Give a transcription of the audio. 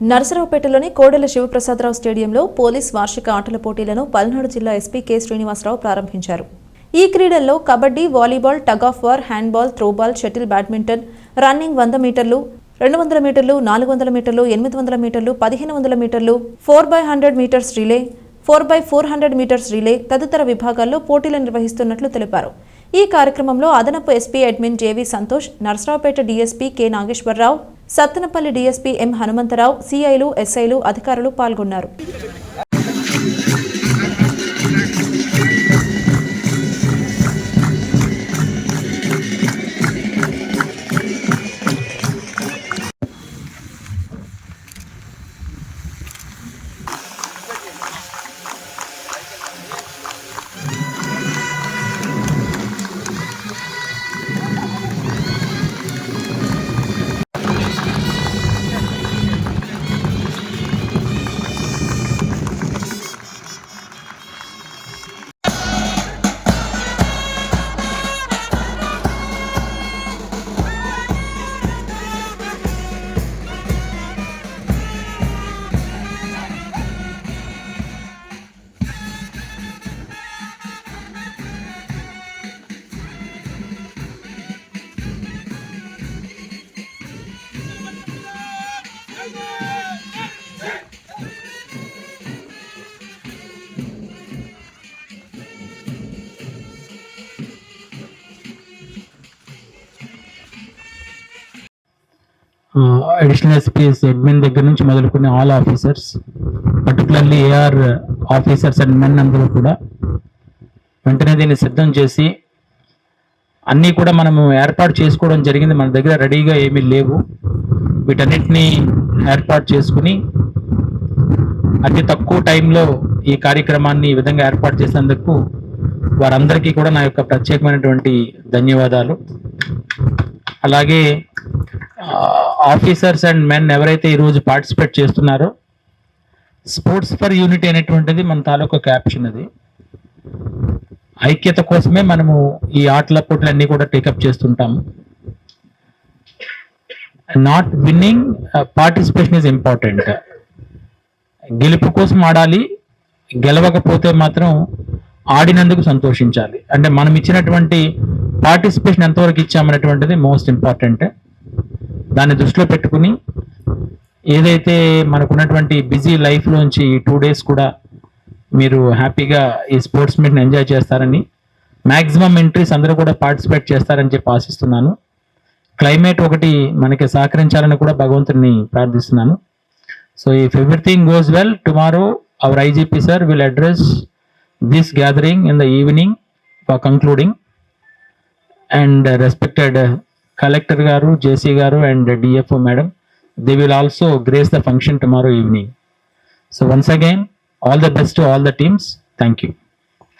నరసరావుపేటలోని కోడెల శివప్రసాదరావు స్టేడియంలో పోలీస్ వార్షిక ఆటల పోటీలను పల్నాడు జిల్లా ఎస్పీ కె శ్రీనివాసరావు ప్రారంభించారు. ఈ క్రీడల్లో kabaddi, volleyball, tug of war, handball, throwball, shuttle, badminton, running 100 మీటర్లు, 200 మీటర్లు, 400 మీటర్లు, 800 మీటర్లు, 1500 మీటర్లు, 4x100 metres relay, 4x400 metres relay తదితర విభాగాల్లో పోటీలు నిర్వహిస్తున్నట్లు తెలిపారు. ఈ కార్యక్రమంలో అదనపు SP admin J V Santosh, Narasaraopet DSP K Nageswara Rao, Sattenapalli DSP M Hanumantha Rao, సిఐలు, ఎస్ఐలు, అధికారులు పాల్గొన్నారు. అడిషనల్ ఎస్పీఎస్ అడ్మిన్ దగ్గర నుంచి మొదలుకునే all officers, particularly AR officers and men అందరూ కూడా వెంటనే దీన్ని సిద్ధం చేసి అన్నీ కూడా మనము ఏర్పాటు చేసుకోవడం జరిగింది. మన దగ్గర రెడీగా ఏమీ లేవు. వీటన్నిటినీ ఏర్పాటు చేసుకుని అతి తక్కువ టైంలో ఈ కార్యక్రమాన్ని ఈ విధంగా ఏర్పాటు చేసేందుకు వారందరికీ కూడా నా యొక్క ప్రత్యేకమైనటువంటి ధన్యవాదాలు. అలాగే ఆఫీసర్స్ అండ్ మెన్ ఎవరైతే ఈరోజు పార్టిసిపేట్ చేస్తున్నారో, స్పోర్ట్స్ ఫర్ యూనిటీ అనేటువంటిది మన తాలూకా క్యాప్షన్. అది ఐక్యత కోసమే మనము ఈ ఆటల పోటీలు అన్ని కూడా టేకప్ చేస్తుంటాము. Not winnowing, participation is important. గెలుపు కోసం ఆడాలి, గెలవకపోతే మాత్రం ఆడినందుకు సంతోషించాలి. అంటే మనం ఇచ్చినటువంటి పార్టిసిపేషన్ ఎంతవరకు ఇచ్చామనేటువంటిది మోస్ట్ ఇంపార్టెంట్. దాన్ని దృష్టిలో పెట్టుకుని ఏదైతే మనకున్నటువంటి బిజీ లైఫ్లోంచి 2 days కూడా మీరు హ్యాపీగా ఈ స్పోర్ట్స్ మీట్ని ఎంజాయ్ చేస్తారని, మ్యాక్సిమం ఎంట్రీస్ అందరూ కూడా పార్టిసిపేట్ చేస్తారని చెప్పి ఆశిస్తున్నాను. క్లైమేట్ ఒకటి మనకి సహకరించాలని కూడా భగవంతుని ప్రార్థిస్తున్నాను. So if everything goes well, tomorrow our IGP sir will address this gathering in the evening for concluding, and respected Collector Garu, JC Garu and DFO Madam, they will also grace the function tomorrow evening. So once again, all the best to all the teams. Thank you.